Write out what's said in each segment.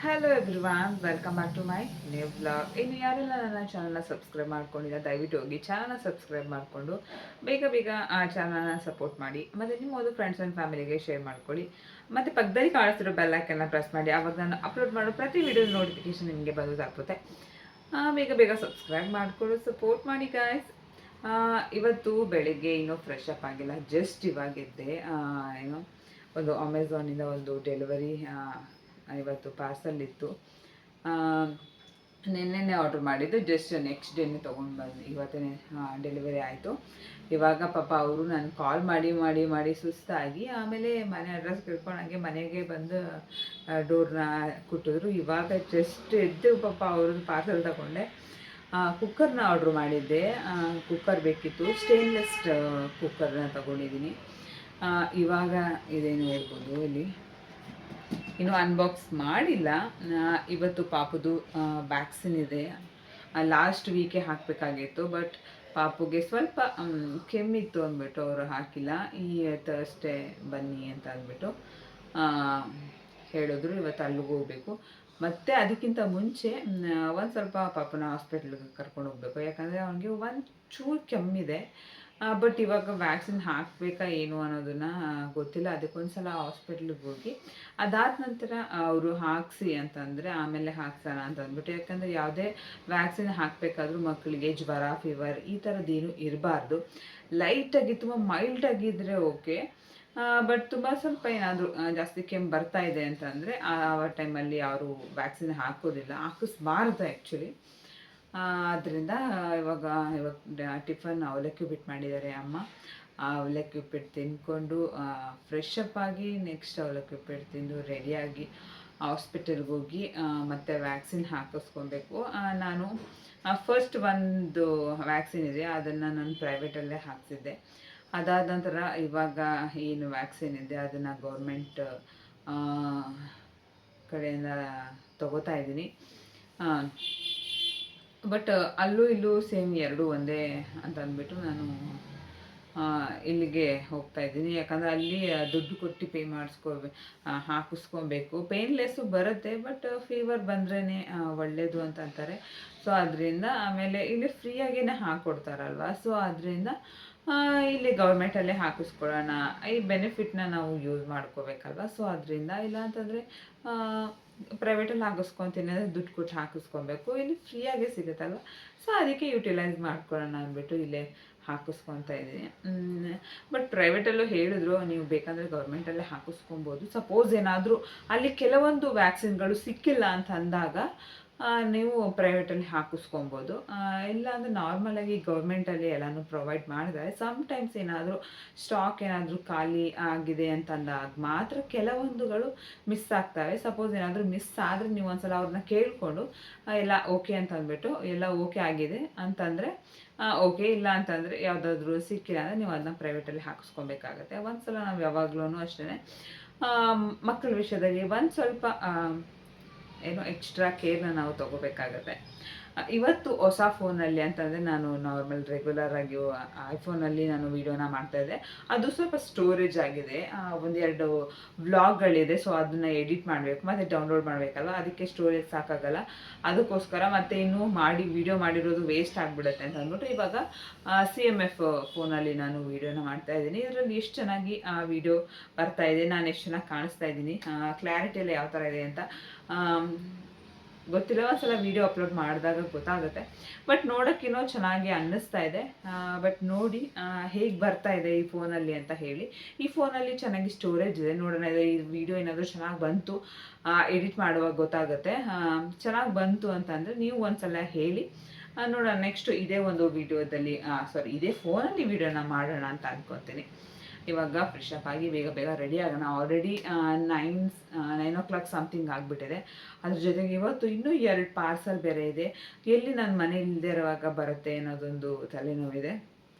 Hello everyone, welcome back to my new blog. ಇನ್ನು ಯಾರೆಲ್ಲ ನನ್ನ ಚಾನಲ್ನ ಸಬ್ಸ್ಕ್ರೈಬ್ ಮಾಡ್ಕೊಂಡಿಲ್ಲ, ದಯವಿಟ್ಟು ಹೋಗಿ ಚಾನಲ್ನ ಸಬ್ಸ್ಕ್ರೈಬ್ ಮಾಡಿಕೊಂಡು ಬೇಗ ಬೇಗ ಆ ಚಾನಲ್ನ ಸಪೋರ್ಟ್ ಮಾಡಿ. ಮತ್ತು ನಿಮ್ಮ ಒಂದು ಫ್ರೆಂಡ್ಸ್ ಆ್ಯಂಡ್ ಫ್ಯಾಮಿಲಿಗೆ ಶೇರ್ ಮಾಡ್ಕೊಳ್ಳಿ. ಮತ್ತು ಪಕ್ಕದಲ್ಲಿ ಕಾಣಿಸ್ತಿರೋ ಬೆಲ್ಲೈಕನ್ನ ಪ್ರೆಸ್ ಮಾಡಿ. ಆವಾಗ ನಾನು ಅಪ್ಲೋಡ್ ಮಾಡೋ ಪ್ರತಿ ವಿಡಿಯೋ ನೋಟಿಫಿಕೇಶನ್ ನಿಮಗೆ ಬರೋದಾಗ್ತದೆ. ಬೇಗ ಬೇಗ ಸಬ್ಸ್ಕ್ರೈಬ್ ಮಾಡಿಕೊಂಡು ಸಪೋರ್ಟ್ ಮಾಡಿ ಗಾಯ್ಸ್. ಇವತ್ತು ಬೆಳಿಗ್ಗೆ ಇನ್ನೂ ಫ್ರೆಶ್ ಅಪ್ ಆಗಿಲ್ಲ, ಜಸ್ಟ್ ಇವಾಗಿದ್ದೆ. ಏನು ಒಂದು ಅಮೆಝಾನಿಂದ ಒಂದು ಡೆಲಿವರಿ ಇವತ್ತು ಪಾರ್ಸಲ್ ಇತ್ತು. ನಿನ್ನೆನೆ ಆರ್ಡ್ರ್ ಮಾಡಿದ್ದು, ಜಸ್ಟ್ ನೆಕ್ಸ್ಟ್ ಡೇನೇ ತೊಗೊಂಡು ಬಂದು ಇವತ್ತೇ ಡೆಲಿವರಿ ಆಯಿತು. ಇವಾಗ ಪಾಪ ಅವರು ನಾನು ಕಾಲ್ ಮಾಡಿ ಮಾಡಿ ಮಾಡಿ ಸುಸ್ತಾಗಿ ಆಮೇಲೆ ಮನೆ ಅಡ್ರೆಸ್ ಕೇಳ್ಕೊಂಡಾಗೆ ಮನೆಗೆ ಬಂದು ಡೋರ್ನ ಕುಟ್ಟಿದ್ರು. ಇವಾಗ ಜಸ್ಟ್ ಎದ್ದು ಪಾಪ ಅವ್ರದ್ದು ಪಾರ್ಸಲ್ ತಗೊಂಡೆ. ಕುಕ್ಕರ್ನ ಆರ್ಡ್ರ್ ಮಾಡಿದ್ದೆ. ಕುಕ್ಕರ್ ಬೇಕಿತ್ತು, ಸ್ಟೇನ್ಲೆಸ್ ಕುಕ್ಕರ್ನ ತಗೊಂಡಿದ್ದೀನಿ. ಇವಾಗ ಇದೇನು ಹೇಳ್ಬೋದು, ಇಲ್ಲಿ ಇನ್ನೂ ಅನ್ಬಾಕ್ಸ್ ಮಾಡಿಲ್ಲ. ಇವತ್ತು ಪಾಪುದು ವ್ಯಾಕ್ಸಿನ್ ಇದೆ. ಲಾಸ್ಟ್ ವೀಕೆ ಹಾಕಬೇಕಾಗಿತ್ತು, ಬಟ್ ಪಾಪುಗೆ ಸ್ವಲ್ಪ ಕೆಮ್ಮಿತ್ತು ಅಂದ್ಬಿಟ್ಟು ಅವರು ಹಾಕಿಲ್ಲ. ಈ ಥರ್ಸ್ಡೇ ಬನ್ನಿ ಅಂತ ಅಂದ್ಬಿಟ್ಟು ಹೇಳಿದ್ರು. ಇವತ್ತು ಅಲ್ಲಿಗೆ ಹೋಗಬೇಕು. ಮತ್ತು ಅದಕ್ಕಿಂತ ಮುಂಚೆ ಒಂದು ಸ್ವಲ್ಪ ಪಾಪನ ಹಾಸ್ಪಿಟ್ಲಿಗೆ ಕರ್ಕೊಂಡು ಹೋಗಬೇಕು. ಯಾಕಂದರೆ ಅವನಿಗೆ ಒಂಚೂರು ಕೆಮ್ಮಿದೆ. ಬಟ್ ಇವಾಗ ವ್ಯಾಕ್ಸಿನ್ ಹಾಕಬೇಕಾ ಏನು ಅನ್ನೋದನ್ನು ಗೊತ್ತಿಲ್ಲ. ಅದಕ್ಕೊಂದ್ಸಲ ಹಾಸ್ಪಿಟ್ಲಿಗೆ ಹೋಗಿ ಅದಾದ ನಂತರ ಅವರು ಹಾಕಿಸಿ ಅಂತಂದರೆ ಆಮೇಲೆ ಹಾಕ್ಸೋಣ ಅಂತ ಅಂದ್ಬಿಟ್ಟು. ಯಾಕಂದರೆ ಯಾವುದೇ ವ್ಯಾಕ್ಸಿನ್ ಹಾಕಬೇಕಾದ್ರೂ ಮಕ್ಕಳಿಗೆ ಜ್ವರ, ಫೀವರ್ ಈ ಥರದ್ದೇನು ಇರಬಾರ್ದು. ಲೈಟಾಗಿ ತುಂಬ ಮೈಲ್ಡಾಗಿದ್ದರೆ ಓಕೆ. ಬಟ್ ತುಂಬ ಸ್ವಲ್ಪ ಏನಾದರೂ ಜಾಸ್ತಿ ಕೆಮ್ಮು ಬರ್ತಾ ಇದೆ ಅಂತಂದರೆ ಆ ಟೈಮಲ್ಲಿ ಯಾರು ವ್ಯಾಕ್ಸಿನ್ ಹಾಕೋದಿಲ್ಲ, ಹಾಕಿಸ್ಬಾರ್ದು ಆ್ಯಕ್ಚುಲಿ. ಅದರಿಂದ ಇವಾಗ ಟಿಫನ್ ಅವಲಕ್ಕಿ ಉಪ್ಪಿಟ್ಟು ಮಾಡಿದ್ದಾರೆ ಅಮ್ಮ. ಅವಲಕ್ಕಿ ಉಪ್ಪಿಟ್ಟು ತಿಂದ್ಕೊಂಡು ಫ್ರೆಶ್ ಅಪ್ ಆಗಿ ನೆಕ್ಸ್ಟ್ ಅವಲಕ್ಕಿ ಉಪ್ಪಿಟ್ಟು ತಿಂದು ರೆಡಿಯಾಗಿ ಹಾಸ್ಪಿಟಲ್ಗೆ ಹೋಗಿ ಮತ್ತೆ ವ್ಯಾಕ್ಸಿನ್ ಹಾಕಿಸ್ಕೊಬೇಕು. ನಾನು ಫಸ್ಟ್ ಒಂದು ವ್ಯಾಕ್ಸಿನ್ ಇದೆ, ಅದನ್ನು ನಾನು ಪ್ರೈವೇಟಲ್ಲೇ ಹಾಕ್ಸಿದ್ದೆ. ಅದಾದ ನಂತರ ಇವಾಗ ಏನು ವ್ಯಾಕ್ಸಿನ್ ಇದೆ ಅದನ್ನು ಗೌರ್ಮೆಂಟ್ ಕಡೆಯಿಂದ ತಗೋತಾ ಇದ್ದೀನಿ. ಬಟ್ ಅಲ್ಲೂ ಇಲ್ಲೂ ಸೇಮ್ ಎರಡೂ ಒಂದೇ ಅಂತ ಅಂದ್ಬಿಟ್ಟು ನಾನು ಇಲ್ಲಿಗೆ ಹೋಗ್ತಾ ಇದ್ದೀನಿ. ಯಾಕಂದರೆ ಅಲ್ಲಿ ದುಡ್ಡು ಕೊಟ್ಟು ಪೇ ಹಾಕಿಸ್ಕೊಬೇಕು. ಪೇನ್ಲೆಸ್ಸು ಬರುತ್ತೆ, ಬಟ್ ಫೀವರ್ ಬಂದ್ರೇ ಒಳ್ಳೆಯದು ಅಂತ ಅಂತಾರೆ. ಸೊ ಅದರಿಂದ ಆಮೇಲೆ ಇಲ್ಲಿ ಫ್ರೀಯಾಗೇ ಹಾಕ್ಕೊಡ್ತಾರಲ್ವ, ಸೊ ಅದರಿಂದ ಇಲ್ಲಿ ಗೌರ್ಮೆಂಟಲ್ಲೇ ಹಾಕಿಸ್ಕೊಳ್ಳೋಣ, ಈ ಬೆನಿಫಿಟ್ನ ನಾವು ಯೂಸ್ ಮಾಡ್ಕೋಬೇಕಲ್ವ. ಸೊ ಅದರಿಂದ ಇಲ್ಲ ಅಂತಂದರೆ ಪ್ರೈವೇಟಲ್ಲಿ ಹಾಕಿಸ್ಕೊತೀನಿ ಅಂದರೆ ದುಡ್ಡು ಕೊಟ್ಟು ಹಾಕಿಸ್ಕೊಬೇಕು. ಇಲ್ಲಿ ಫ್ರೀಯಾಗೇ ಸಿಗುತ್ತಲ್ವ, ಸೊ ಅದಕ್ಕೆ ಯುಟಿಲೈಸ್ ಮಾಡ್ಕೊಳ್ಳೋಣ ಅಂದ್ಬಿಟ್ಟು ಇಲ್ಲೇ ಹಾಕಿಸ್ಕೊತಾ ಇದ್ದೀನಿ. ಬಟ್ ಪ್ರೈವೇಟಲ್ಲೂ ಹೇಳಿದ್ರು ನೀವು ಬೇಕಂದರೆ ಗೌರ್ಮೆಂಟಲ್ಲೇ ಹಾಕಿಸ್ಕೊಬೋದು. ಸಪೋಸ್ ಏನಾದರೂ ಅಲ್ಲಿ ಕೆಲವೊಂದು ವ್ಯಾಕ್ಸಿನ್ಗಳು ಸಿಕ್ಕಿಲ್ಲ ಅಂತ ಅಂದಾಗ ನೀವು ಪ್ರೈವೇಟಲ್ಲಿ ಹಾಕಿಸ್ಕೊಬೋದು. ಇಲ್ಲ ಅಂದರೆ ನಾರ್ಮಲಾಗಿ ಗೌರ್ಮೆಂಟಲ್ಲಿ ಎಲ್ಲನೂ ಪ್ರೊವೈಡ್ ಮಾಡಿದ್ದಾರೆ. ಸಮ್ಟೈಮ್ಸ್ ಏನಾದರೂ ಸ್ಟಾಕ್ ಏನಾದರೂ ಖಾಲಿ ಆಗಿದೆ ಅಂತಂದಾಗ ಮಾತ್ರ ಕೆಲವೊಂದುಗಳು ಮಿಸ್ ಆಗ್ತವೆ. ಸಪೋಸ್ ಏನಾದರೂ ಮಿಸ್ ಆದರೆ ನೀವು ಒಂದ್ಸಲ ಅವ್ರನ್ನ ಕೇಳಿಕೊಂಡು ಎಲ್ಲ ಓಕೆ ಅಂತ ಅಂದ್ಬಿಟ್ಟು ಎಲ್ಲ ಓಕೆ ಆಗಿದೆ ಅಂತಂದರೆ ಓಕೆ, ಇಲ್ಲ ಅಂತಂದರೆ ಯಾವುದಾದ್ರೂ ಸಿಕ್ಕಿಲ್ಲ ಅಂದರೆ ನೀವು ಅದನ್ನ ಪ್ರೈವೇಟಲ್ಲಿ ಹಾಕಿಸ್ಕೊಬೇಕಾಗತ್ತೆ. ಒಂದು ಸಲ ನಾವು ಯಾವಾಗಲೂ ಅಷ್ಟೇ ಮಕ್ಕಳ ವಿಷಯದಲ್ಲಿ ಒಂದು ಸ್ವಲ್ಪ ಏನೋ ಎಕ್ಸ್ಟ್ರಾ ಕೇರ್ನ ನಾವು ತೊಗೋಬೇಕಾಗತ್ತೆ. ಇವತ್ತು ಹೊಸ ಫೋನಲ್ಲಿ ಅಂತಂದರೆ ನಾನು ನಾರ್ಮಲ್ ರೆಗ್ಯುಲರ್ ಆಗಿ ಐಫೋನಲ್ಲಿ ನಾನು ವೀಡಿಯೋನ ಮಾಡ್ತಾಯಿದ್ದೆ. ಅದು ಸ್ವಲ್ಪ ಸ್ಟೋರೇಜ್ ಆಗಿದೆ, ಒಂದೆರಡು ವ್ಲಾಗ್ಗಳಿದೆ. ಸೊ ಅದನ್ನು ಎಡಿಟ್ ಮಾಡಬೇಕು ಮತ್ತು ಡೌನ್ಲೋಡ್ ಮಾಡಬೇಕಲ್ವ, ಅದಕ್ಕೆ ಸ್ಟೋರೇಜ್ ಸಾಕಾಗಲ್ಲ. ಅದಕ್ಕೋಸ್ಕರ ಮತ್ತು ಇನ್ನೂ ವೀಡಿಯೋ ಮಾಡಿರೋದು ವೇಸ್ಟ್ ಆಗಿಬಿಡುತ್ತೆ ಅಂತ ಅಂದ್ಬಿಟ್ಟು ಇವಾಗ CMF ಫೋನಲ್ಲಿ ನಾನು ವೀಡಿಯೋನ ಮಾಡ್ತಾಯಿದ್ದೀನಿ. ಇದರಲ್ಲಿ ಎಷ್ಟು ಚೆನ್ನಾಗಿ ವೀಡಿಯೋ ಬರ್ತಾಯಿದೆ, ನಾನು ಎಷ್ಟು ಚೆನ್ನಾಗಿ ಕಾಣಿಸ್ತಾ ಇದ್ದೀನಿ, ಕ್ಲಾರಿಟಿ ಎಲ್ಲ ಯಾವ ಥರ ಇದೆ ಅಂತ ಗೊತ್ತಿಲ್ಲ. ಒಂದ್ಸಲ ವೀಡಿಯೋ ಅಪ್ಲೋಡ್ ಮಾಡಿದಾಗ ಗೊತ್ತಾಗುತ್ತೆ. ಬಟ್ ನೋಡೋಕ್ಕೇನೋ ಚೆನ್ನಾಗಿ ಅನ್ನಿಸ್ತಾ ಇದೆ. ಬಟ್ ನೋಡಿ ಹೇಗೆ ಬರ್ತಾ ಇದೆ ಈ ಫೋನಲ್ಲಿ ಅಂತ ಹೇಳಿ. ಈ ಫೋನಲ್ಲಿ ಚೆನ್ನಾಗಿ ಸ್ಟೋರೇಜ್ ಇದೆ. ನೋಡೋಣ ಈ ವಿಡಿಯೋ ಏನಾದರೂ ಚೆನ್ನಾಗಿ ಬಂತು, ಎಡಿಟ್ ಮಾಡುವಾಗ ಗೊತ್ತಾಗುತ್ತೆ. ಚೆನ್ನಾಗಿ ಬಂತು ಅಂತಂದರೆ ನೀವು ಒಂದ್ಸಲ ಹೇಳಿ ನೋಡೋಣ. ನೆಕ್ಸ್ಟ್ ಇದೇ ಒಂದು ವೀಡಿಯೋದಲ್ಲಿ ಇದೇ ಫೋನಲ್ಲಿ ವೀಡಿಯೋನ ಮಾಡೋಣ ಅಂತ ಅಂದ್ಕೊತೀನಿ. ಇವಾಗ ಫ್ರೆಶ್ ಅಪ್ ಆಗಿ ಬೇಗ ಬೇಗ ರೆಡಿ ಆಗೋಣ. ಆಲ್ರೆಡಿ 9 o'clock ಸಮಥಿಂಗ್ ಆಗಿಬಿಟ್ಟಿದೆ. ಅದ್ರ ಜೊತೆಗೆ ಇವತ್ತು ಇನ್ನೂ 2 ಪಾರ್ಸಲ್ ಬೇರೆ ಇದೆ. ಎಲ್ಲಿ ನನ್ನ ಮನೆ ಇಲ್ಲದೆ ಇರುವಾಗ ಬರುತ್ತೆ ಅನ್ನೋದೊಂದು ತಲೆನೋವಿದೆ.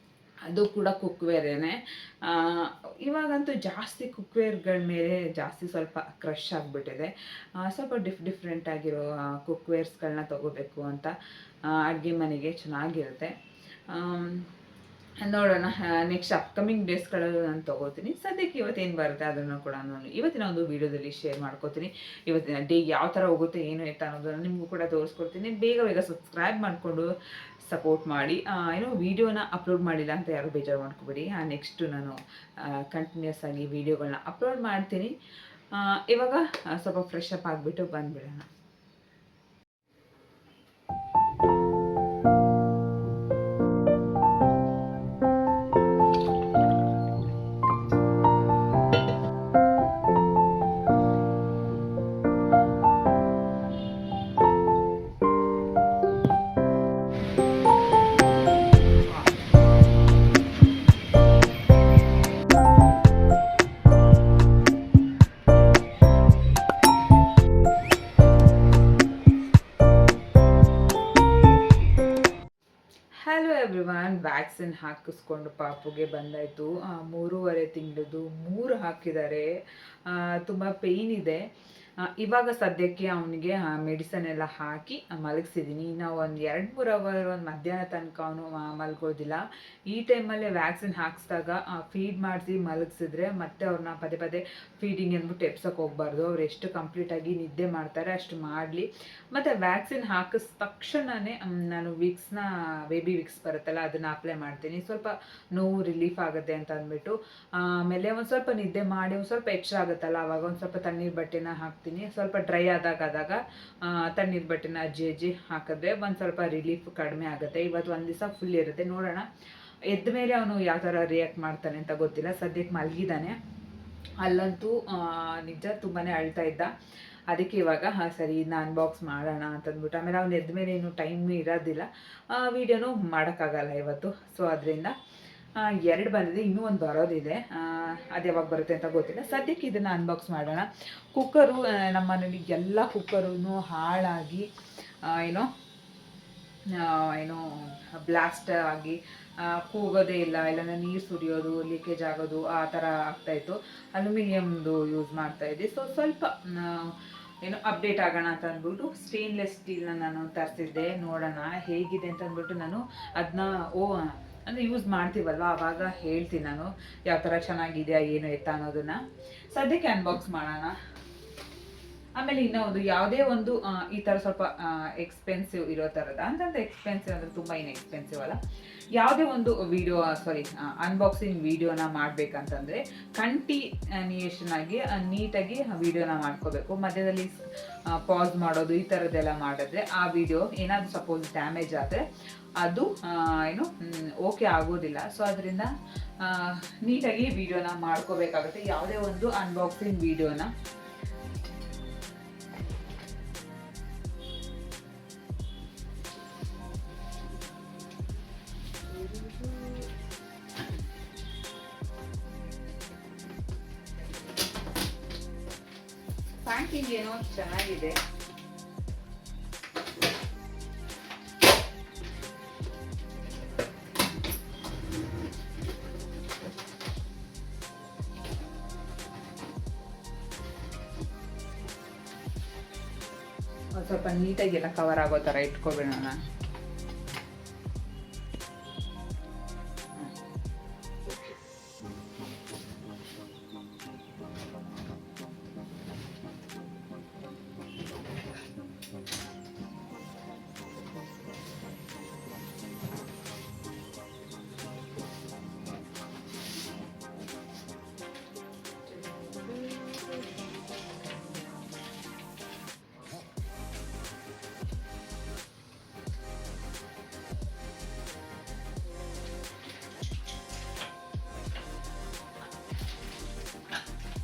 ಅದು ಕೂಡ ಕುಕ್ವೇರೇನೆ. ಇವಾಗಂತೂ ಜಾಸ್ತಿ ಕುಕ್ವೇರ್ಗಳ ಮೇಲೆ ಜಾಸ್ತಿ ಸ್ವಲ್ಪ ಕ್ರಶ್ ಆಗಿಬಿಟ್ಟಿದೆ. ಸ್ವಲ್ಪ ಡಿಫ್ರೆಂಟ್ ಆಗಿರೋ ಕುಕ್ವೇರ್ಸ್ಗಳನ್ನ ತೊಗೋಬೇಕು ಅಂತ. ಅಡುಗೆ ಮನೆಗೆ ಚೆನ್ನಾಗಿರುತ್ತೆ. ನೋಡೋಣ. ನೆಕ್ಸ್ಟ್ ಅಪ್ಕಮಿಂಗ್ ಡೇಸ್ಗಳಲ್ಲಿ ನಾನು ತೊಗೋತೀನಿ. ಸದ್ಯಕ್ಕೆ ಇವತ್ತೇನು ಬರುತ್ತೆ ಅದನ್ನು ಕೂಡ ನಾನು ಇವತ್ತಿನ ಒಂದು ವೀಡಿಯೋದಲ್ಲಿ ಶೇರ್ ಮಾಡ್ಕೋತೀನಿ. ಇವತ್ತಿನ ಡೇ ಯಾವ ಥರ ಹೋಗುತ್ತೆ ಏನು ಎತ್ತ ಅನ್ನೋದನ್ನು ನಿಮಗೂ ಕೂಡ ತೋರಿಸ್ಕೊಡ್ತೀನಿ. ಬೇಗ ಬೇಗ ಸಬ್ಸ್ಕ್ರೈಬ್ ಮಾಡಿಕೊಂಡು ಸಪೋರ್ಟ್ ಮಾಡಿ. ಏನೋ ವೀಡಿಯೋನ ಅಪ್ಲೋಡ್ ಮಾಡಿಲ್ಲ ಅಂತ ಯಾರು ಬೇಜಾರು ಮಾಡ್ಕೊಬೇಡಿ. ನೆಕ್ಸ್ಟು ನಾನು ಕಂಟಿನ್ಯೂಸ್ ಆಗಿ ವೀಡಿಯೋಗಳನ್ನ ಅಪ್ಲೋಡ್ ಮಾಡ್ತೀನಿ. ಇವಾಗ ಸ್ವಲ್ಪ ಫ್ರೆಶ್ ಅಪ್ ಆಗಿಬಿಟ್ಟು ಬಂದುಬಿಡೋಣ. ಹಲೋ ಎವ್ರಿವನ್, ವ್ಯಾಕ್ಸಿನ್ ಹಾಕಿಸ್ಕೊಂಡು ಪಾಪುಗೆ ಬಂದಾಯಿತು. 3.5 ತಿಂಗಳದ್ದು 3 ಹಾಕಿದ್ದಾರೆ. ತುಂಬ ಪೇಯ್ನ್ ಇದೆ. ಇವಾಗ ಸದ್ಯಕ್ಕೆ ಅವನಿಗೆ ಮೆಡಿಸನ್ ಎಲ್ಲ ಹಾಕಿ ಮಲಗಿಸಿದ್ದೀನಿ. ಇನ್ನು ಒಂದು 2-3 ಅವರ್ ಒಂದು ಮಧ್ಯಾಹ್ನ ತನಕ ಅವನು ಮಲ್ಗೋದಿಲ್ಲ. ಈ ಟೈಮಲ್ಲೇ ವ್ಯಾಕ್ಸಿನ್ ಹಾಕಿಸಿದಾಗ ಫೀಡ್ ಮಾಡಿಸಿ ಮಲಗಿಸಿದ್ರೆ ಮತ್ತೆ ಅವ್ರನ್ನ ಪದೇ ಪದೇ ಫೀಡಿಂಗ್ ಅಂದ್ಬಿಟ್ಟು ಎಪ್ಸೋಕೆ ಹೋಗ್ಬಾರ್ದು. ಅವ್ರು ಎಷ್ಟು ಕಂಪ್ಲೀಟಾಗಿ ನಿದ್ದೆ ಮಾಡ್ತಾರೆ ಅಷ್ಟು ಮಾಡಲಿ. ಮತ್ತು ವ್ಯಾಕ್ಸಿನ್ ಹಾಕಿದ ತಕ್ಷಣವೇ ನಾನು ವಿಕ್ಸ್ನ ಬೇಬಿ ವಿಕ್ಸ್ ಬರುತ್ತಲ್ಲ ಅದನ್ನು ಅಪ್ಲೈ ಮಾಡ್ತೀನಿ. ಸ್ವಲ್ಪ ನೋವು ರಿಲೀಫ್ ಆಗುತ್ತೆ ಅಂತ ಅಂದ್ಬಿಟ್ಟು. ಆಮೇಲೆ ಒಂದು ಸ್ವಲ್ಪ ನಿದ್ದೆ ಮಾಡಿ ಒಂದು ಸ್ವಲ್ಪ ಎಚ್ಚರ ಆಗುತ್ತಲ್ಲ ಆವಾಗ ಒಂದು ಸ್ವಲ್ಪ ತಣ್ಣೀರು ಬಟ್ಟೆನ ಹಾಕ್ತೀನಿ. ಸ್ವಲ್ಪ ಡ್ರೈ ಆದಾಗ ತಣ್ಣೀರು ಬಟ್ಟೆನ ಅಜ್ಜಿ ಹಾಕಿದ್ರೆ ಒಂದು ಸ್ವಲ್ಪ ರಿಲೀಫ್ ಕಡಿಮೆ ಆಗುತ್ತೆ. ಇವತ್ತು ಒಂದು ದಿವಸ ಫುಲ್ ಇರುತ್ತೆ. ನೋಡೋಣ ಎದ್ದ ಮೇಲೆ ಅವನು ಯಾವ ಥರ ರಿಯಾಕ್ಟ್ ಮಾಡ್ತಾನೆ ಅಂತ ಗೊತ್ತಿಲ್ಲ. ಸದ್ಯಕ್ಕೆ ಮಲಗಿದ್ದಾನೆ. ಅಲ್ಲಂತೂ ನಿಜ ತುಂಬಾ ಅಳ್ತಾ ಇದ್ದ. ಅದಕ್ಕೆ ಇವಾಗ ಸರಿ ಇದನ್ನ ಅನ್ಬಾಕ್ಸ್ ಮಾಡೋಣ ಅಂತಂದ್ಬಿಟ್ಟು. ಆಮೇಲೆ ಅವ್ನು ಎದ್ದ ಮೇಲೆ ಏನು ಟೈಮ್ ಇರೋದಿಲ್ಲ, ವೀಡಿಯೋನೂ ಮಾಡೋಕ್ಕಾಗಲ್ಲ ಇವತ್ತು. ಸೊ ಅದರಿಂದ 2 ಬಂದಿದೆ, ಇನ್ನೂ ಒಂದು ಬರೋದಿದೆ. ಅದು ಯಾವಾಗ ಬರುತ್ತೆ ಅಂತ ಗೊತ್ತಿಲ್ಲ. ಸದ್ಯಕ್ಕೆ ಇದನ್ನು ಅನ್ಬಾಕ್ಸ್ ಮಾಡೋಣ. ಕುಕ್ಕರು ನಮ್ಮ ಮನೇಲಿ ಎಲ್ಲ ಕುಕ್ಕರೂ ಹಾಳಾಗಿ ಏನೋ ಬ್ಲಾಸ್ಟ್ ಆಗಿ ಕೂಗೋದೇ ಇಲ್ಲ, ಇಲ್ಲಾಂದರೆ ನೀರು ಸುರಿಯೋದು, ಲೀಕೇಜ್ ಆಗೋದು ಆ ಥರ ಆಗ್ತಾಯಿತ್ತು. ಅಲ್ಯೂಮಿನಿಯಮ್ದು ಯೂಸ್ ಮಾಡ್ತಾಯಿದ್ದೆ. ಸೊ ಸ್ವಲ್ಪ ಅಪ್ಡೇಟ್ ಆಗೋಣ ಅಂತ ಅಂದ್ಬಿಟ್ಟು ಸ್ಟೇನ್ಲೆಸ್ ಸ್ಟೀಲ್ನ ನಾನು ತರಿಸಿದ್ದೆ. ನೋಡೋಣ ಹೇಗಿದೆ ಅಂತ ಅಂದ್ಬಿಟ್ಟು ನಾನು ಅದನ್ನ ಅಂದರೆ ಯೂಸ್ ಮಾಡ್ತೀವಲ್ವ ಆವಾಗ ಹೇಳ್ತೀನಿ ನಾನು ಯಾವ ಥರ ಚೆನ್ನಾಗಿದೆಯಾ ಏನು ಎತ್ತ ಅನ್ನೋದನ್ನು. ಸದ್ಯಕ್ಕೆ ಅನ್ಬಾಕ್ಸ್ ಮಾಡೋಣ. ಆಮೇಲೆ ಇನ್ನೊಂದು ಯಾವುದೇ ಒಂದು ಈ ಥರ ಸ್ವಲ್ಪ ಎಕ್ಸ್ಪೆನ್ಸಿವ್ ಇರೋ ಥರದ ಅಂತಂದರೆ ಎಕ್ಸ್ಪೆನ್ಸಿವ್ ಅಂದರೆ ತುಂಬ ಏನು ಎಕ್ಸ್ಪೆನ್ಸಿವ್ ಅಲ್ಲ. ಯಾವುದೇ ಒಂದು ಅನ್ಬಾಕ್ಸಿಂಗ್ ವೀಡಿಯೋನ ಮಾಡಬೇಕಂತಂದರೆ ಕಂಟಿನ್ಯೂಯೇಷನ್ ಆಗಿ ನೀಟಾಗಿ ವೀಡಿಯೋನ ಮಾಡ್ಕೋಬೇಕು. ಮಧ್ಯದಲ್ಲಿ ಪಾಸ್ ಮಾಡೋದು ಈ ಥರದ್ದೆಲ್ಲ ಮಾಡಿದ್ರೆ ಆ ವಿಡಿಯೋ ಏನಾದರೂ ಸಪೋಸ್ ಡ್ಯಾಮೇಜ್ ಆದರೆ ಅದು ಓಕೆ ಆಗೋದಿಲ್ಲ. ಸೊ ಅದರಿಂದ ನೀಟಾಗಿ ವೀಡಿಯೋನ ಮಾಡ್ಕೋಬೇಕಾಗುತ್ತೆ ಯಾವುದೇ ಒಂದು ಅನ್ಬಾಕ್ಸಿಂಗ್ ವೀಡಿಯೋನ. ಪ್ಯಾಕಿಂಗ್ ಏನೋ ಚೆನ್ನಾಗಿದೆ. ಸ್ವಲ್ಪ ನೀಟಾಗಿ ಎಲ್ಲ ಕವರ್ ಆಗೋ ಥರ ಇಟ್ಕೊಬಿಡೋಣ.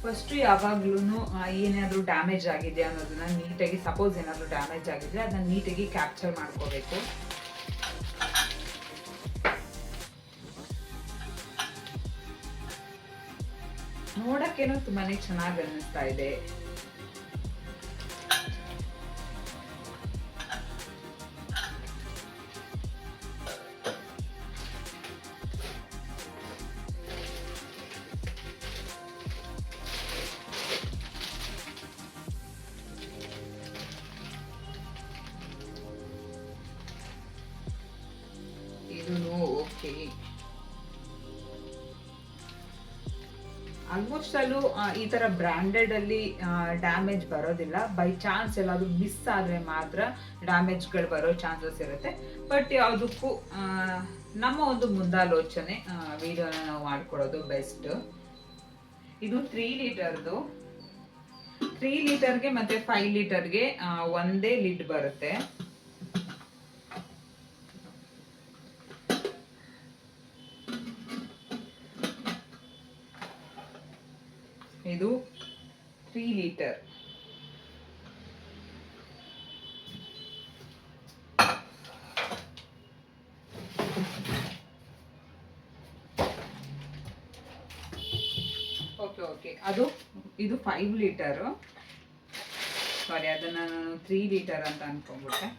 ಫಸ್ಟು ಯಾವಾಗ್ಲೂ ಏನಾದರೂ ಡ್ಯಾಮೇಜ್ ಆಗಿದೆ ಅನ್ನೋದನ್ನ ನೀಟಾಗಿ, ಸಪೋಸ್ ಏನಾದರೂ ಡ್ಯಾಮೇಜ್ ಆಗಿದ್ರೆ ಅದನ್ನ ನೀಟಾಗಿ ಕ್ಯಾಪ್ಚರ್ ಮಾಡ್ಕೋಬೇಕು. ನೋಡಕ್ಕೇನೋ ತುಂಬಾನೇ ಚೆನ್ನಾಗಿ ಅನ್ನಿಸ್ತಾ ಇದೆ. ಓಕೆ, ಆಲ್ಮೋಸ್ಟ್ ಅಲ್ಲೂ ಈ ಥರ ಬ್ರ್ಯಾಂಡೆಡಲ್ಲಿ ಡ್ಯಾಮೇಜ್ ಬರೋದಿಲ್ಲ. ಬೈ ಚಾನ್ಸ್ ಎಲ್ಲಾದರೂ ಮಿಸ್ ಆದರೆ ಮಾತ್ರ ಡ್ಯಾಮೇಜ್ಗಳು ಬರೋ ಚಾನ್ಸಸ್ ಇರುತ್ತೆ. ಬಟ್ ಯಾವುದಕ್ಕೂ ನಮ್ಮ ಒಂದು ಮುಂದಾಲೋಚನೆ ವಿಡಿಯೋನ ನಾವು ಮಾಡ್ಕೊಳ್ಳೋದು ಬೆಸ್ಟ್. ಇದು 3 ಲೀಟರ್ದು. 3 ಲೀಟರ್ಗೆ ಮತ್ತು 5 ಲೀಟರ್ಗೆ ಒಂದೇ ಲಿಡ್ ಬರುತ್ತೆ. ಇದು 3 ಲೀಟರ್. ಓಕೆ ಇದು 5 ಲೀಟರು. ಸಾರಿ, ಅದನ್ನು ನಾನು 3 ಲೀಟರ್ ಅಂತ ಅನ್ಕೊಂಡ್ಬಿಟ್ಟೆ.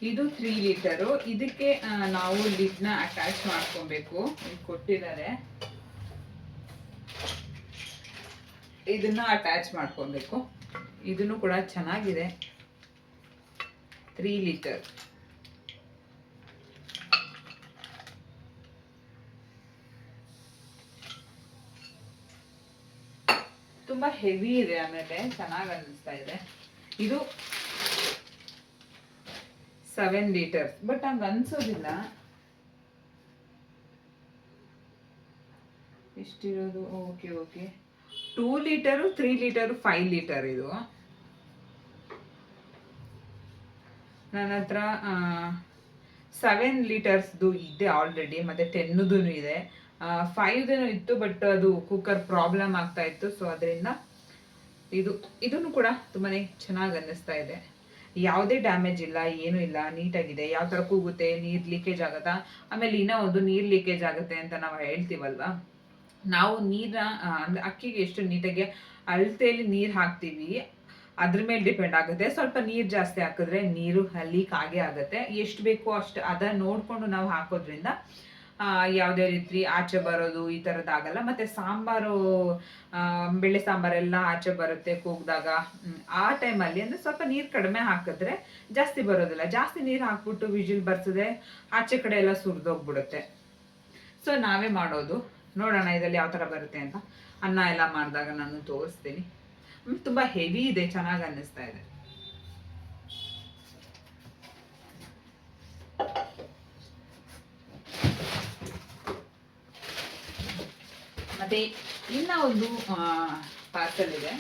ಇದು 3 ಲೀಟರು. ಇದಕ್ಕೆ ನಾವು ಲಿಡ್ನ ಅಟ್ಯಾಚ್ ಮಾಡ್ಕೊಬೇಕು. ಕೊಟ್ಟಿದ್ದಾರೆ, ಇದನ್ನ ಅಟ್ಯಾಚ್ ಮಾಡ್ಕೊಬೇಕು. ಇದನ್ನು ಕೂಡ ಚೆನ್ನಾಗಿದೆ. 3 ಲೀಟರ್. ತುಂಬಾ ಹೆವಿ ಇದೆ, ಆಮೇಲೆ ಚೆನ್ನಾಗಿ ಅನಿಸ್ತಾ ಇದೆ. ಇದು 7 ಲೀಟರ್. ಬಟ್ ಹಂಗೆ ಅನ್ಸೋದಿಲ್ಲ. ಎಷ್ಟಿರೋದು? Okay 2 litre, 3 litre, 5 litre. ಇದು ನನ್ನ ಹತ್ರ 7 ಲೀಟರ್ಸ್ದು ಇದೆ ಆಲ್ರೆಡಿ, ಮತ್ತೆ 10ದು ಇದೆ, 5ದು ಇತ್ತು. ಬಟ್ ಅದು ಕುಕ್ಕರ್ ಪ್ರಾಬ್ಲಮ್ ಆಗ್ತಾ ಇತ್ತು. ಸೊ ಅದರಿಂದ ಇದನ್ನು ಕೂಡ ತುಂಬಾನೇ ಚೆನ್ನಾಗಿ ಅನ್ನಿಸ್ತಾ ಇದೆ. ಯಾವುದೇ ಡ್ಯಾಮೇಜ್ ಇಲ್ಲ, ಏನೂ ಇಲ್ಲ, ನೀಟಾಗಿದೆ. ಯಾವ ಥರ ಕೂಗುತ್ತೆ, ನೀರು ಲೀಕೇಜ್ ಆಗುತ್ತಾ? ಆಮೇಲೆ ಇನ್ನೂ ಒಂದು ನೀರು ಲೀಕೇಜ್ ಆಗುತ್ತೆ ಅಂತ ನಾವು ಹೇಳ್ತೀವಲ್ವಾ, ನಾವು ನೀರನ್ನ ಅಂದರೆ ಅಕ್ಕಿಗೆ ಎಷ್ಟು ನೀಟಾಗಿ ಅಳತೆಯಲ್ಲಿ ನೀರು ಹಾಕ್ತೀವಿ ಅದ್ರ ಮೇಲೆ ಡಿಪೆಂಡ್ ಆಗುತ್ತೆ. ಸ್ವಲ್ಪ ನೀರು ಜಾಸ್ತಿ ಹಾಕಿದ್ರೆ ನೀರು ಲೀಕ್ ಆಗೇ ಆಗುತ್ತೆ. ಎಷ್ಟು ಬೇಕೋ ಅಷ್ಟು ಅದನ್ನು ನೋಡಿಕೊಂಡು ನಾವು ಹಾಕೋದ್ರಿಂದ ಯಾವುದೇ ರೀತಿ ಆಚೆ ಬರೋದು ಈ ಥರದ್ದಾಗಲ್ಲ. ಮತ್ತು ಸಾಂಬಾರು, ಬೇಳೆ ಸಾಂಬಾರೆಲ್ಲ ಆಚೆ ಬರುತ್ತೆ ಕೂಗಿದಾಗ. ಆ ಟೈಮಲ್ಲಿ ಅಂದರೆ ಸ್ವಲ್ಪ ನೀರು ಕಡಿಮೆ ಹಾಕಿದ್ರೆ ಜಾಸ್ತಿ ಬರೋದಿಲ್ಲ. ಜಾಸ್ತಿ ನೀರು ಹಾಕ್ಬಿಟ್ಟು ವಿಜಿಲ್ ಬರ್ಸಿದ್ರೆ ಆಚೆ ಕಡೆ ಎಲ್ಲ ಸುರಿದೋಗ್ಬಿಡುತ್ತೆ. ಸೊ ನಾವೇ ಮಾಡೋದು. ನೋಡೋಣ ಇದರಲ್ಲಿ ಯಾವ ಥರ ಬರುತ್ತೆ ಅಂತ. ಅನ್ನ ಎಲ್ಲ ಮಾಡಿದಾಗ ನಾನು ತೋರಿಸ್ತೀನಿ. ತುಂಬ ಹೆವಿ ಇದೆ, ಚೆನ್ನಾಗಿ ಅನ್ನಿಸ್ತಾ ಇದೆ. ಮತ್ತೆ ಇನ್ನ ಒಂದು ಪಾರ್ಸಲ್ ಇದೆ.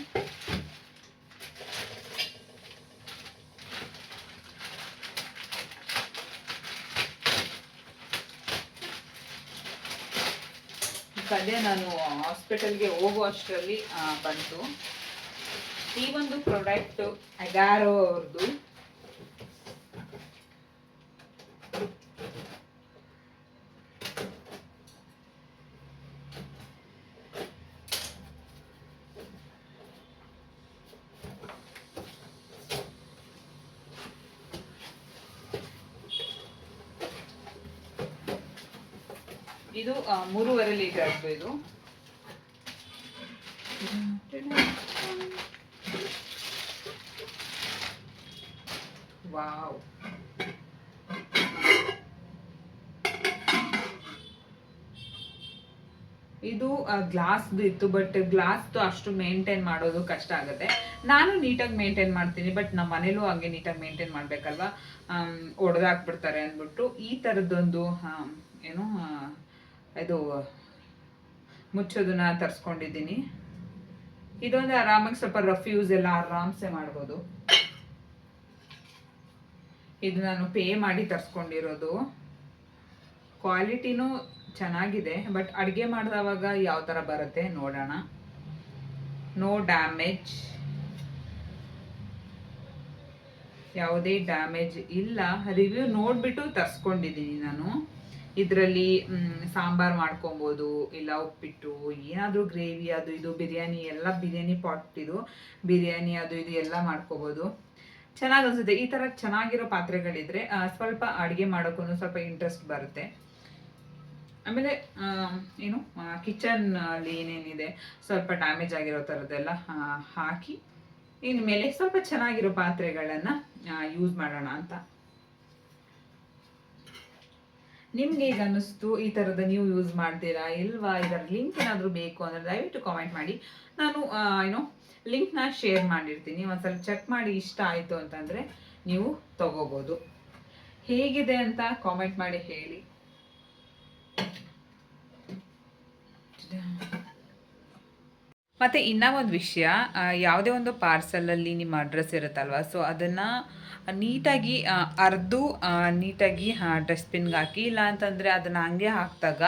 ಸದ್ಯ ನಾನು ಹಾಸ್ಪಿಟಲ್ಗೆ ಹೋಗೋ ಅಷ್ಟರಲ್ಲಿ ಬಂತು. ಈ ಒಂದು ಪ್ರಾಡಕ್ಟ್ ಅಗಾರೋ ಅವ್ರದ್ದು. ಇದು 3.5 ಲೀಟರ್ ಇದು. ವಾವ್, ಇದು ಗ್ಲಾಸ್ದು ಇತ್ತು. ಬಟ್ ಗ್ಲಾಸ್ದು ಅಷ್ಟು ಮೇಂಟೈನ್ ಮಾಡೋದು ಕಷ್ಟ ಆಗುತ್ತೆ. ನಾನು ನೀಟಾಗಿ ಮೇಂಟೈನ್ ಮಾಡ್ತೀನಿ, ಬಟ್ ನಮ್ಮ ಮನೇಲೂ ಹಂಗೆ ನೀಟಾಗಿ ಮೇಂಟೈನ್ ಮಾಡ್ಬೇಕಲ್ವಾ, ಒಡೆದಾಕ್ಬಿಡ್ತಾರೆ ಅಂದ್ಬಿಟ್ಟು ಈ ಥರದ್ದೊಂದು ಏನು ಇದು ಮುಚ್ಚೋದನ್ನ ತರಿಸ್ಕೊಂಡಿದ್ದೀನಿ. ಇದೊಂದು ಆರಾಮಾಗಿ ಸ್ವಲ್ಪ ರಫ್ ಯೂಸ್ ಎಲ್ಲ ಆರಾಮ್ಸೆ ಮಾಡ್ಬೋದು. ಇದು ನಾನು ಪೇ ಮಾಡಿ ತರಿಸ್ಕೊಂಡಿರೋದು. ಕ್ವಾಲಿಟಿನೂ ಚೆನ್ನಾಗಿದೆ. ಬಟ್ ಅಡುಗೆ ಮಾಡಿದವಾಗ ಯಾವ ಥರ ಬರುತ್ತೆ ನೋಡೋಣ. ನೋ ಡ್ಯಾಮೇಜ್, ಯಾವುದೇ ಡ್ಯಾಮೇಜ್ ಇಲ್ಲ. ರಿವ್ಯೂ ನೋಡಿಬಿಟ್ಟು ತರಿಸ್ಕೊಂಡಿದ್ದೀನಿ ನಾನು. ಇದರಲ್ಲಿ ಸಾಂಬಾರು ಮಾಡ್ಕೊಬೋದು, ಇಲ್ಲ ಉಪ್ಪಿಟ್ಟು, ಏನಾದರೂ ಗ್ರೇವಿ, ಅದು ಇದು ಬಿರಿಯಾನಿ ಎಲ್ಲ, ಬಿರಿಯಾನಿ ಪಾಟ್ ಇದು ಬಿರಿಯಾನಿ ಅದು ಇದು ಎಲ್ಲ ಮಾಡ್ಕೋಬೋದು. ಚೆನ್ನಾಗಿ ಅನ್ಸುತ್ತೆ. ಈ ಥರ ಚೆನ್ನಾಗಿರೋ ಪಾತ್ರೆಗಳಿದ್ರೆ ಸ್ವಲ್ಪ ಅಡುಗೆ ಮಾಡೋಕ್ಕೂ ಸ್ವಲ್ಪ ಇಂಟ್ರೆಸ್ಟ್ ಬರುತ್ತೆ. ಆಮೇಲೆ ಏನು ಕಿಚನ್ ಅಲ್ಲಿ ಏನೇನಿದೆ ಸ್ವಲ್ಪ ಡ್ಯಾಮೇಜ್ ಆಗಿರೋ ಥರದ್ದೆಲ್ಲ ಹಾಕಿ ಇನ್ಮೇಲೆ ಸ್ವಲ್ಪ ಚೆನ್ನಾಗಿರೋ ಪಾತ್ರೆಗಳನ್ನು ಯೂಸ್ ಮಾಡೋಣ ಅಂತ. ನಿಮ್ಗೆ ಈಗ ಅನ್ನಿಸ್ತು ಈ ಥರದ ನೀವು ಯೂಸ್ ಮಾಡ್ತೀರಾ ಇಲ್ವಾ, ಇದರ ಲಿಂಕ್ ಏನಾದರೂ ಬೇಕು ಅಂದರೆ ದಯವಿಟ್ಟು ಕಾಮೆಂಟ್ ಮಾಡಿ. ನಾನು ಲಿಂಕ್ನ ಶೇರ್ ಮಾಡಿರ್ತೀನಿ. ಒಂದ್ಸಲ ಚೆಕ್ ಮಾಡಿ ಇಷ್ಟ ಆಯಿತು ಅಂತಂದರೆ ನೀವು ತಗೋಬೋದು. ಹೇಗಿದೆ ಅಂತ ಕಾಮೆಂಟ್ ಮಾಡಿ ಹೇಳಿ. ಮತ್ತು ಇನ್ನೂ ಒಂದು ವಿಷಯ, ಯಾವುದೇ ಒಂದು ಪಾರ್ಸಲಲ್ಲಿ ನಿಮ್ಮ ಅಡ್ರೆಸ್ ಇರುತ್ತಲ್ವ, ಸೊ ಅದನ್ನು ನೀಟಾಗಿ ಅರ್ದು ನೀಟಾಗಿ ಡಸ್ಟ್ಬಿನ್ಗೆ ಹಾಕಿ. ಇಲ್ಲ ಅಂತಂದರೆ ಅದನ್ನು ಹಂಗೆ ಹಾಕಿದಾಗ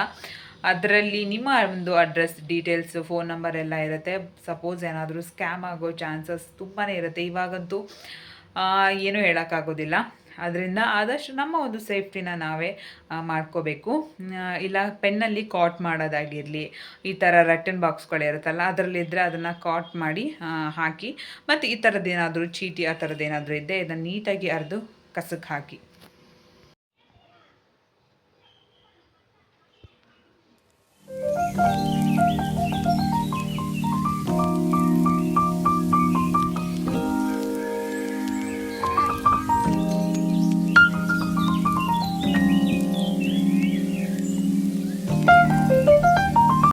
ಅದರಲ್ಲಿ ನಿಮ್ಮ ಒಂದು ಅಡ್ರೆಸ್ ಡೀಟೇಲ್ಸ್, ಫೋನ್ ನಂಬರ್ ಎಲ್ಲ ಇರುತ್ತೆ. ಸಪೋಸ್ ಏನಾದರೂ ಸ್ಕ್ಯಾಮ್ ಆಗೋ ಚಾನ್ಸಸ್ ತುಂಬಾ ಇರುತ್ತೆ. ಇವಾಗಂತೂ ಏನೂ ಹೇಳೋಕ್ಕಾಗೋದಿಲ್ಲ. ಅದರಿಂದ ಆದಷ್ಟು ನಮ್ಮ ಒಂದು ಸೇಫ್ಟಿನ ನಾವೇ ಮಾಡ್ಕೋಬೇಕು. ಇಲ್ಲ ಪೆನ್ನಲ್ಲಿ ಕಾಟ್ ಮಾಡೋದಾಗಿರಲಿ, ಈ ಥರ ರಟ್ಟನ್ ಬಾಕ್ಸ್ಗಳಿರುತ್ತಲ್ಲ ಅದರಲ್ಲಿದ್ದರೆ ಅದನ್ನು ಕಾಟ್ ಮಾಡಿ ಹಾಕಿ. ಮತ್ತು ಈ ಥರದ್ದೇನಾದರೂ ಚೀಟಿ ಆ ಥರದ್ದೇನಾದರೂ ಇದ್ದರೆ ಇದನ್ನು ನೀಟಾಗಿ ಅರೆದು ಕಸಕ್ಕೆ ಹಾಕಿ.